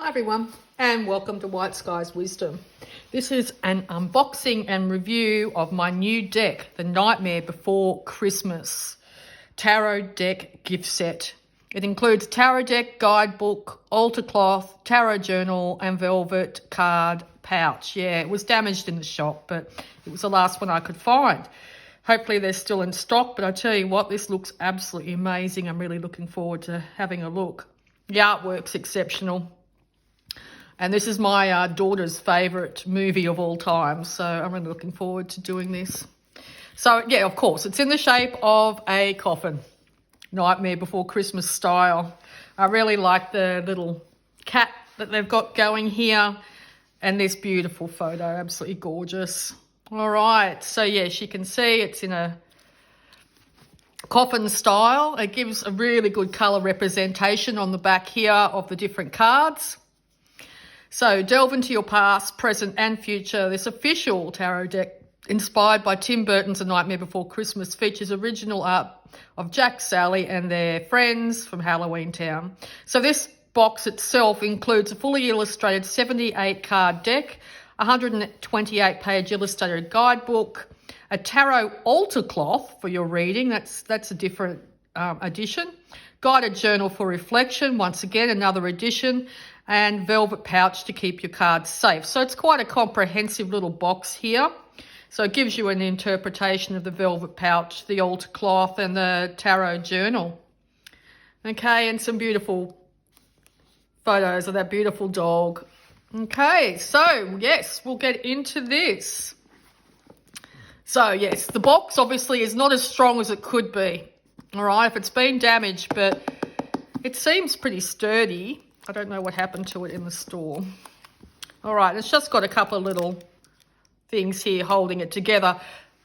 Hi everyone, and welcome to Whiteskys Wisdom. This is an unboxing and review of my new deck, the Nightmare Before Christmas Tarot Deck Gift Set. It includes tarot deck, guidebook, altar cloth, tarot journal, and velvet card pouch. Yeah, it was damaged in the shop, but it was the last one I could find. Hopefully they're still in stock, but I tell you what, this looks absolutely amazing. I'm really looking forward to having a look. The artwork's exceptional. And this is my daughter's favourite movie of all time, so I'm really looking forward to doing this. So, yeah, of course, it's in the shape of a coffin, Nightmare Before Christmas style. I really like the little cat that they've got going here and this beautiful photo, absolutely gorgeous. All right, so, yes, you can see it's in a coffin style. It gives a really good colour representation on the back here of the different cards. So delve into your past, present and future. This official tarot deck, inspired by Tim Burton's A Nightmare Before Christmas, features original art of Jack, Sally and their friends from Halloween Town. So this box itself includes a fully illustrated 78 card deck, a 128-page illustrated guidebook, a tarot altar cloth for your reading. That's a different edition. Guided journal for reflection, once again, another edition, and velvet pouch to keep your cards safe. So it's quite a comprehensive little box here. So it gives you an interpretation of the velvet pouch, the altar cloth, and the tarot journal. Okay, and some beautiful photos of that beautiful dog. Okay, so yes, we'll get into this. So yes, the box obviously is not as strong as it could be. All right, if it's been damaged, but it seems pretty sturdy. I don't know what happened to it in the store. All right, it's just got a couple of little things here holding it together.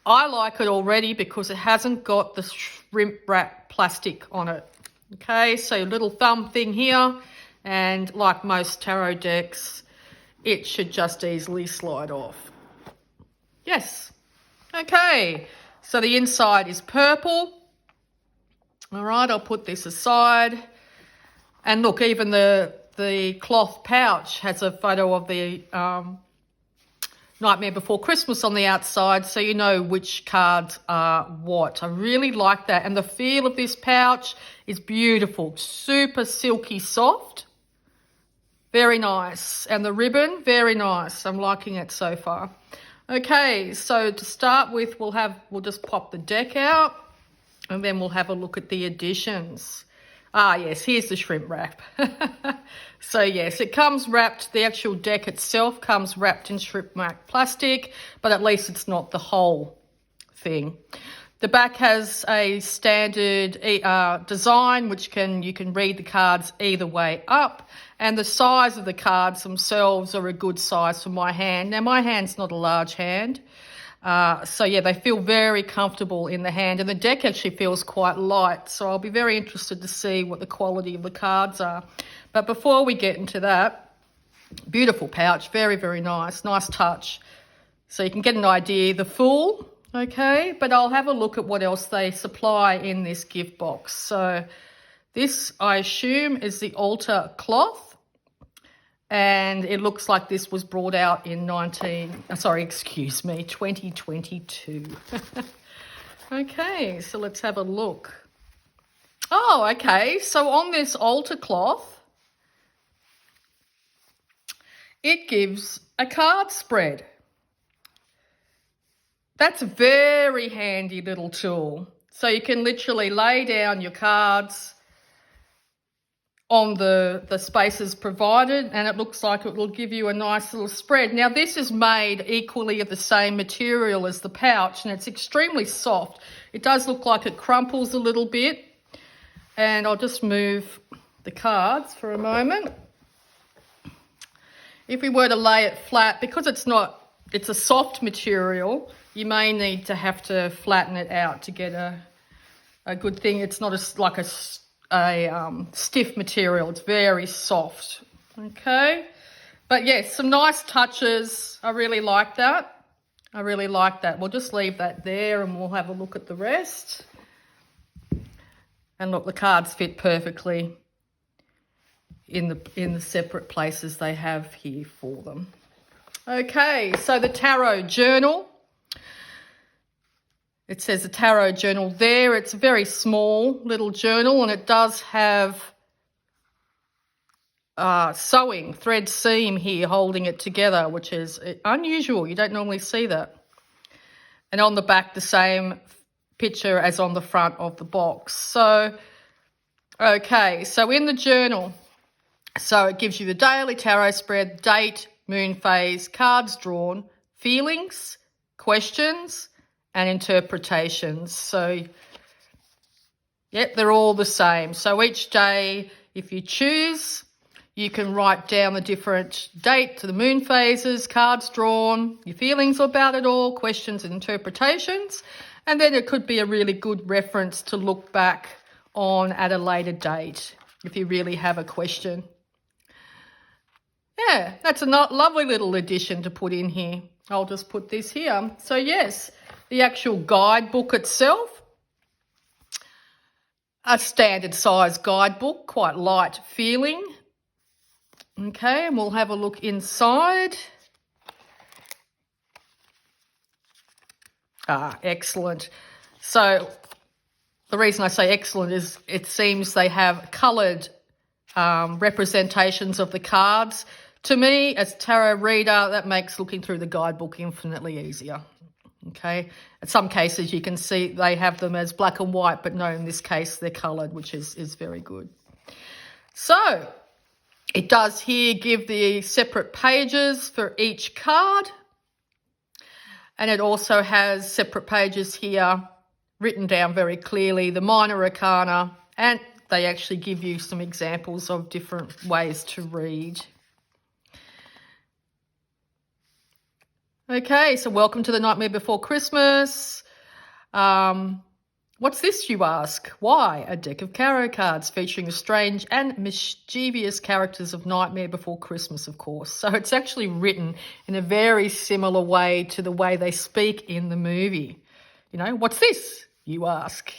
I like it already because it hasn't got the shrimp wrap plastic on it. Okay, so your little thumb thing here, and like most tarot decks, it should just easily slide off. Yes. Okay, so the inside is purple. All right, I'll put this aside. And look, even the cloth pouch has a photo of the Nightmare Before Christmas on the outside, so you know which cards are what. I really like that. And the feel of this pouch is beautiful. Super silky soft. Very nice. And the ribbon, very nice. I'm liking it so far. Okay, so to start with, we'll just pop the deck out, and then we'll have a look at the additions. Ah, yes, here's the shrimp wrap. So, yes, it comes wrapped, the actual deck itself comes wrapped in shrimp wrap plastic, but at least it's not the whole thing. The back has a standard design, which you can read the cards either way up, and the size of the cards themselves are a good size for my hand. Now, my hand's not a large hand. So, yeah, they feel very comfortable in the hand, and the deck actually feels quite light. So I'll be very interested to see what the quality of the cards are. But before we get into that, beautiful pouch, very, very nice, nice touch. So you can get an idea, the full, okay, but I'll have a look at what else they supply in this gift box. So this, I assume, is the altar cloth. And it looks like this was brought out in 2022. Okay, so let's have a look. Oh, okay, so on this altar cloth, it gives a card spread. That's a very handy little tool. So you can literally lay down your cards on the spaces provided, and it looks like it will give you a nice little spread. Now, this is made equally of the same material as the pouch, and it's extremely soft. It does look like it crumples a little bit, and I'll just move the cards for a moment. If we were to lay it flat, because it's a soft material, you may need to have to flatten it out to get a good thing. It's not like a stiff material. It's very soft. Okay, but yes, some nice touches. I really like that. We'll just leave that there and we'll have a look at the rest. And look, the cards fit perfectly in the separate places they have here for them. Okay, so the tarot journal. It says a tarot journal there. It's a very small little journal, and it does have sewing thread seam here holding it together, which is unusual. You don't normally see that. And on the back, the same picture as on the front of the box. So, okay, so in the journal, so it gives you the daily tarot spread, date, moon phase, cards drawn, feelings, questions, and interpretations. So, yep, they're all the same. So each day, if you choose, you can write down the different date to the moon phases, cards drawn, your feelings about it all, questions and interpretations. And then it could be a really good reference to look back on at a later date if you really have a question. Yeah, that's a lovely little addition to put in here. I'll just put this here. So yes, the actual guidebook itself, a standard size guidebook, quite light feeling. Okay, and we'll have a look inside. Excellent. So the reason I say excellent is it seems they have coloured representations of the cards. To me, as a tarot reader, that makes looking through the guidebook infinitely easier. Okay, in some cases you can see they have them as black and white, but no, in this case they're coloured, which is very good. So it does here give the separate pages for each card, and it also has separate pages here written down very clearly, the minor arcana, and they actually give you some examples of different ways to read. Okay, so welcome to the Nightmare Before Christmas. What's this, you ask? Why? A deck of tarot cards featuring the strange and mischievous characters of Nightmare Before Christmas, of course. So it's actually written in a very similar way to the way they speak in the movie. You know, what's this, you ask?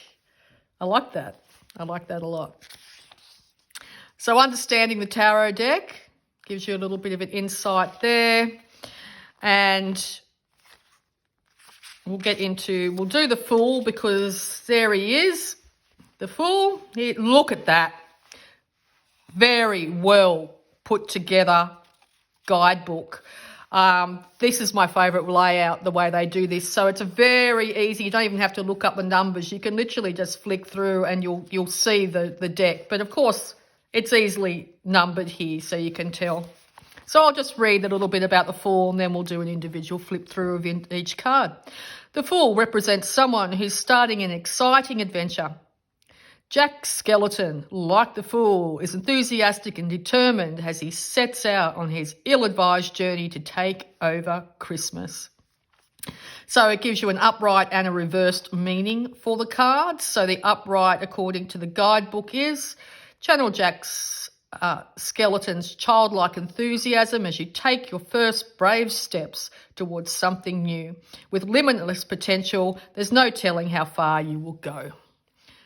I like that. I like that a lot. So understanding the tarot deck gives you a little bit of an insight there. And we'll do the Fool, because there he is, the Fool. Look at that. Very well put together guidebook. This is my favourite layout, the way they do this. So it's a very easy, you don't even have to look up the numbers. You can literally just flick through and you'll see the deck. But of course, it's easily numbered here, so you can tell. So I'll just read a little bit about the Fool, and then we'll do an individual flip through of each card. The Fool represents someone who's starting an exciting adventure. Jack Skeleton, like the Fool, is enthusiastic and determined as he sets out on his ill-advised journey to take over Christmas. So it gives you an upright and a reversed meaning for the cards. So the upright, according to the guidebook, is channel Jack's Skeleton's childlike enthusiasm as you take your first brave steps towards something new. With limitless potential, there's no telling how far you will go.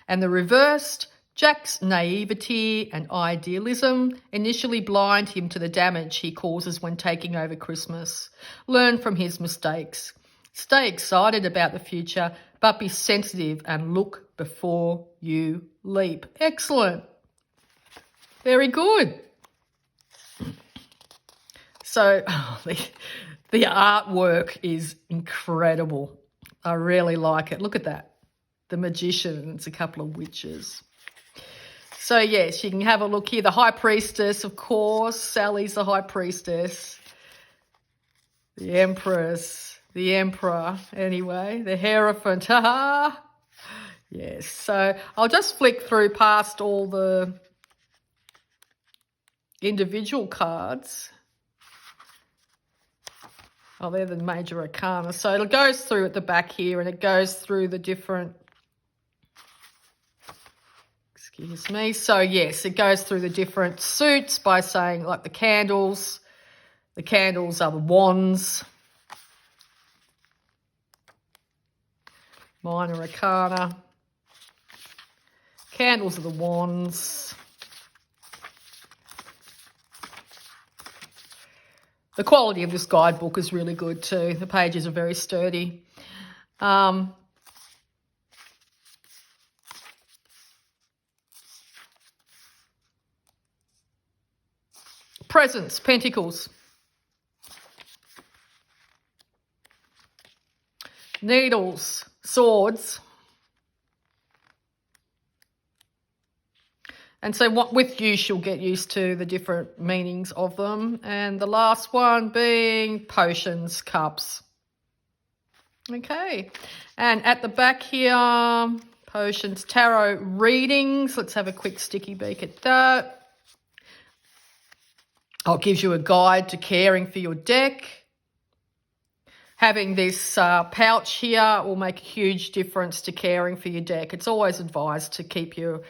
And the reversed, Jack's naivety and idealism initially blind him to the damage he causes when taking over Christmas. Learn from his mistakes. Stay excited about the future, but be sensitive and look before you leap. Excellent. Very good. So the artwork is incredible. I really like it. Look at that. The Magician, it's a couple of witches. So yes, you can have a look here. The High Priestess, of course. Sally's the High Priestess. The Empress. The Emperor, anyway. The Hierophant. Ha-ha. Yes, so I'll just flick through past all the individual cards. Oh, they're the major arcana. So it goes through at the back here, and it goes through the different, excuse me. So yes, it goes through the different suits by saying, like, the candles. The candles are the wands. Minor arcana. Candles are the wands. The quality of this guidebook is really good too. The pages are very sturdy. Presents, Pentacles. Needles, Swords. And so what with use, you'll get used to the different meanings of them. And the last one being Potions, Cups. Okay. And at the back here, Potions, Tarot readings. Let's have a quick sticky beak at that. Oh, it gives you a guide to caring for your deck. Having this pouch here will make a huge difference to caring for your deck. It's always advised to keep your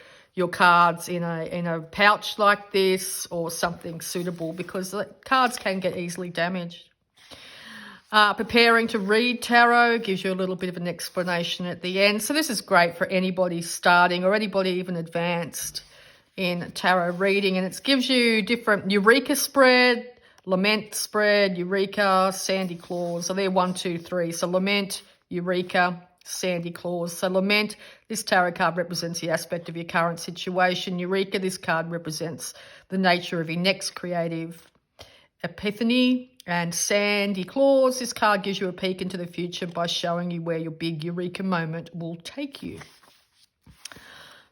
cards in a pouch like this or something suitable, because the cards can get easily damaged. Preparing to read tarot gives you a little bit of an explanation at the end. So this is great for anybody starting or anybody even advanced in tarot reading, and it gives you different Eureka spread, Lament spread, Eureka, Sandy Claws. So they're 1, 2, 3. So Lament, Eureka, Sandy Claws. So Lament, this tarot card represents the aspect of your current situation. Eureka, this card represents the nature of your next creative epiphany. And Sandy Claws, this card gives you a peek into the future by showing you where your big Eureka moment will take you.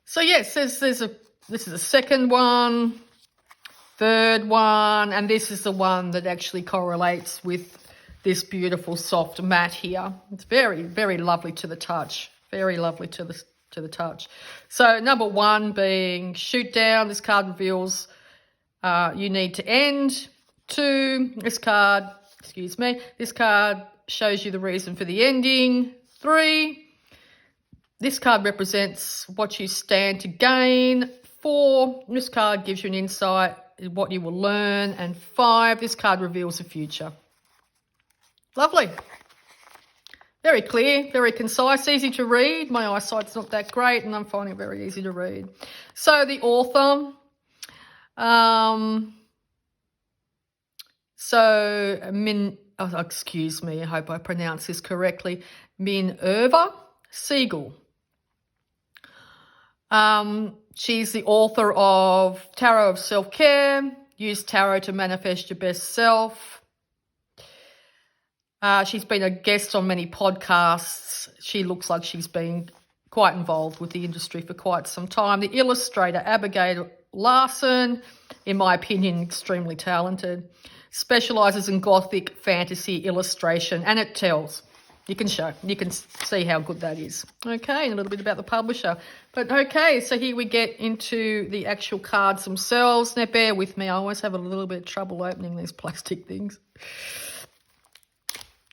So yes, this is the second one, third one, and this is the one that actually correlates with this beautiful soft matte here. It's very, very lovely to the touch. Very lovely to the touch. So number one being shoot down. This card reveals you need to end. 2, this card shows you the reason for the ending. 3, this card represents what you stand to gain. 4, this card gives you an insight in what you will learn. And 5, this card reveals the future. Lovely. Very clear, very concise, easy to read. My eyesight's not that great and I'm finding it very easy to read. So the author, excuse me, I hope I pronounce this correctly, Minerva Siegel. She's the author of Tarot of Self-Care, Use Tarot to Manifest Your Best Self. She's been a guest on many podcasts. She looks like she's been quite involved with the industry for quite some time. The illustrator, Abigail Larsen, in my opinion, extremely talented, specialises in Gothic fantasy illustration, and it tells. You can see how good that is. Okay, and a little bit about the publisher. But okay, so here we get into the actual cards themselves. Now, bear with me. I always have a little bit of trouble opening these plastic things.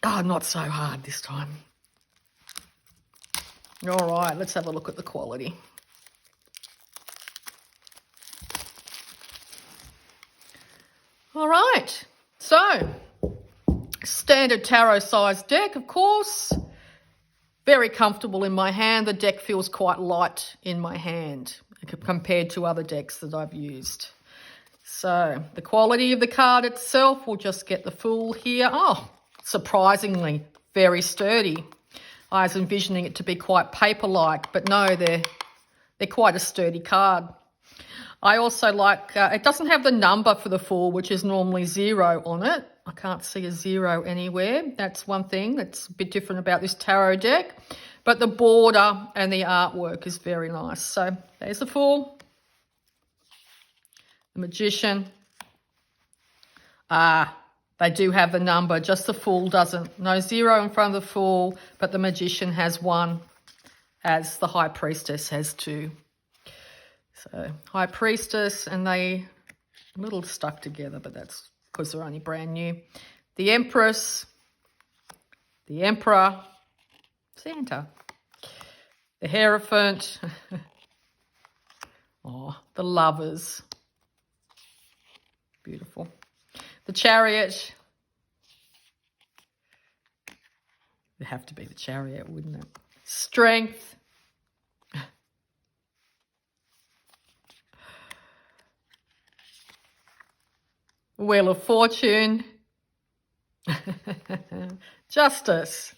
Oh, not so hard this time. All right, let's have a look at the quality. All right, so standard tarot size deck, of course. Very comfortable in my hand. The deck feels quite light in my hand compared to other decks that I've used. So the quality of the card itself, we'll just get the Fool here. Oh, surprisingly, very sturdy. I was envisioning it to be quite paper-like, but no, they're quite a sturdy card. I also like, it doesn't have the number for the Fool, which is normally 0 on it. I can't see a 0 anywhere. That's one thing that's a bit different about this tarot deck. But the border and the artwork is very nice. So there's the Fool. The Magician. They do have the number, just the Fool doesn't. No 0 in front of the Fool, but the Magician has 1, as the High Priestess has 2. So High Priestess, and they a little stuck together, but that's because they're only brand new. The Empress, the Emperor, Santa, the Hierophant, oh, the Lovers, beautiful. The Chariot, it'd have to be the Chariot, wouldn't it? Strength, Wheel of Fortune, Justice.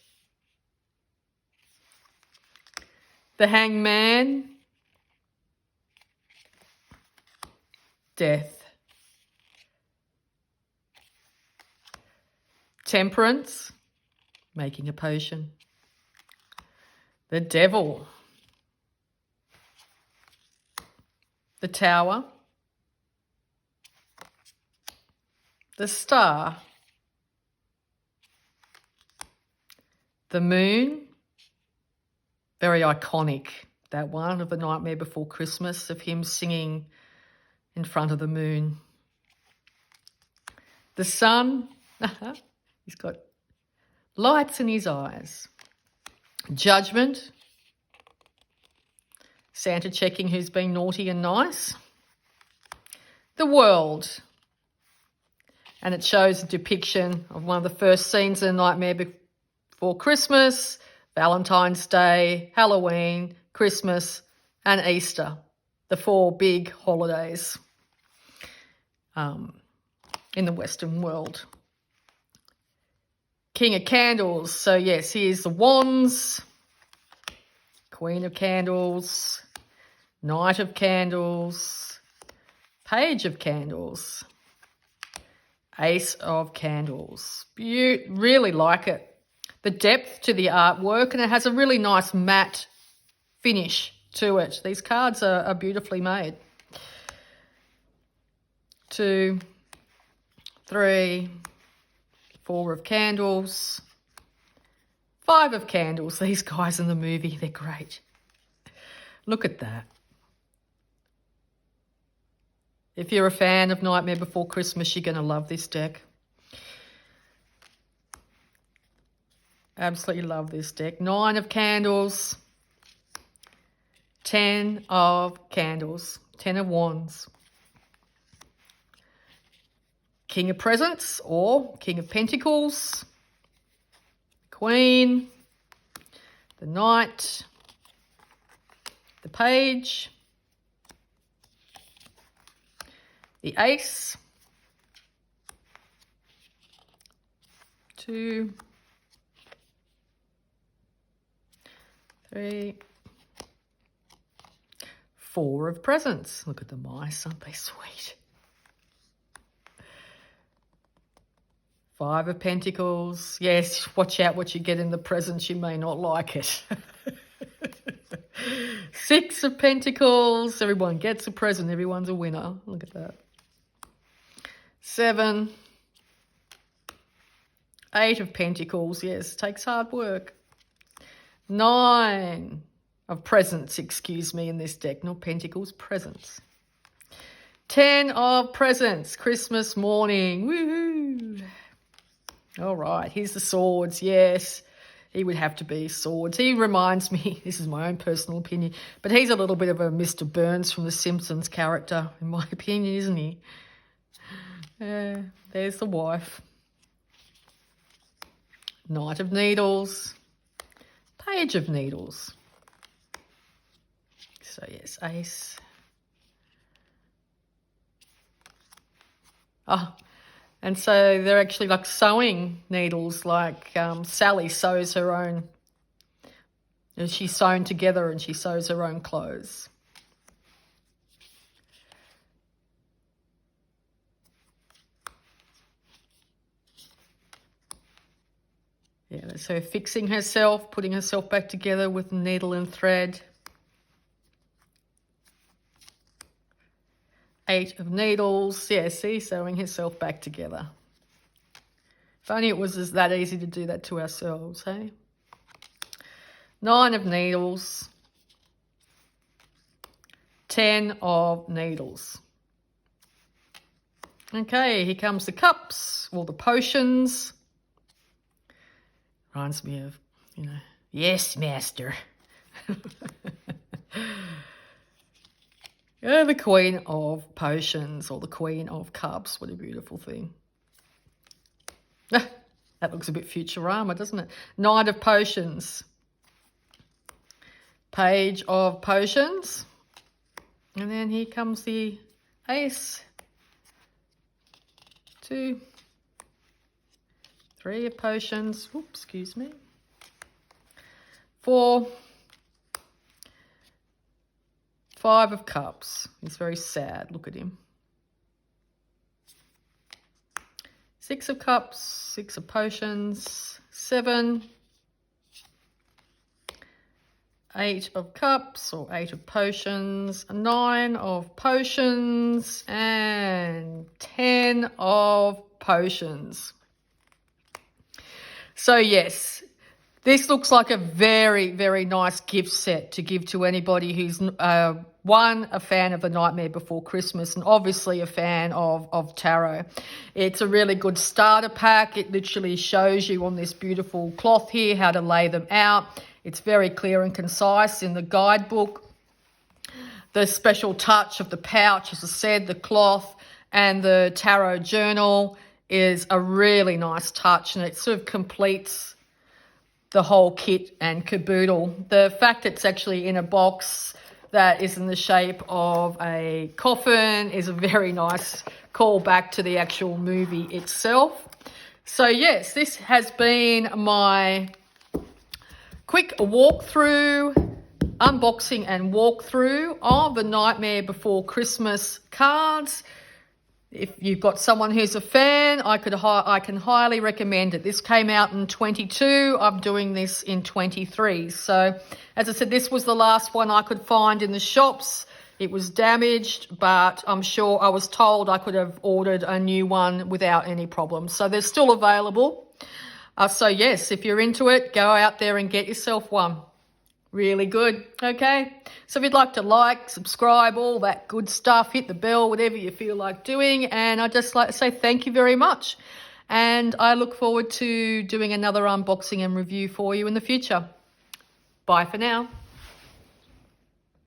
The Hangman. Death. Temperance. Making a potion. The Devil. The Tower. The Star. The Moon. Very iconic, that one of The Nightmare Before Christmas, of him singing in front of the moon. The Sun. He's got lights in his eyes. Judgment. Santa checking who's been naughty and nice. The World. And it shows a depiction of one of the first scenes in Nightmare Before Christmas, Valentine's Day, Halloween, Christmas and Easter, the 4 big holidays in the Western world. King of Candles. So yes, here's the Wands, Queen of Candles, Knight of Candles, Page of Candles, Ace of Candles. Really like it. The depth to the artwork, and it has a really nice matte finish to it. These cards are beautifully made. 2, 3, 4 of Candles, 5 of Candles. These guys in the movie, they're great. Look at that. If you're a fan of Nightmare Before Christmas, you're going to love this deck. Absolutely love this deck. 9 of Candles, 10 of Candles, 10 of Wands. King of Presents or King of Pentacles, Queen, the Knight, the Page, the Ace, 2, 3, 4 of Presents. Look at the mice, aren't they sweet? 5 of Pentacles. Yes, watch out what you get in the presents. You may not like it. 6 of Pentacles. Everyone gets a present. Everyone's a winner. Look at that. 7. 8 of Pentacles. Yes, takes hard work. 9 of Presents, excuse me, in this deck. Not Pentacles, Presents. 10 of Presents. Christmas morning. Woohoo! All right, here's the Swords. Yes, he would have to be Swords. He reminds me, this is my own personal opinion, but he's a little bit of a Mr. Burns from The Simpsons character, in my opinion, isn't he? There's the wife. Knight of Needles. Page of Needles. So yes, Ace. Oh, and so they're actually like sewing needles, like Sally sews her own. She's sewn together and she sews her own clothes. Yeah, so fixing herself, putting herself back together with needle and thread. 8 of Needles. Yeah, see, sewing herself back together. If only it was that easy to do that to ourselves, hey? 9 of Needles. 10 of Needles. Okay, here comes the cups, or the potions. Reminds me of, yes, master. Yeah, the Queen of Potions, or the Queen of Cups. What a beautiful thing. That looks a bit Futurama, doesn't it? Knight of Potions. Page of Potions. And then here comes the Ace. 2, 3 of potions. Oops, excuse me. 4. 5 of cups. He's very sad. Look at him. 6 of cups. 6 of potions. 7. 8 of cups or 8 of potions. 9 of potions. And 10 of potions. So yes, this looks like a very, very nice gift set to give to anybody who's, one, a fan of The Nightmare Before Christmas and obviously a fan of tarot. It's a really good starter pack. It literally shows you on this beautiful cloth here how to lay them out. It's very clear and concise in the guidebook. The special touch of the pouch, as I said, the cloth and the tarot journal is a really nice touch, and it sort of completes the whole kit and caboodle. The fact it's actually in a box that is in the shape of a coffin is a very nice callback to the actual movie itself. So yes, this has been my quick walkthrough, unboxing and walkthrough of The Nightmare Before Christmas cards. If you've got someone who's a fan, I can highly recommend it. This came out in 22. I'm doing this in 23. So, as I said, this was the last one I could find in the shops. It was damaged, but I'm sure I was told I could have ordered a new one without any problems. So they're still available. So yes, if you're into it, go out there and get yourself one. Really good. Okay. So if you'd like to like, subscribe, all that good stuff, hit the bell, whatever you feel like doing. And I'd just like to say thank you very much. And I look forward to doing another unboxing and review for you in the future. Bye for now.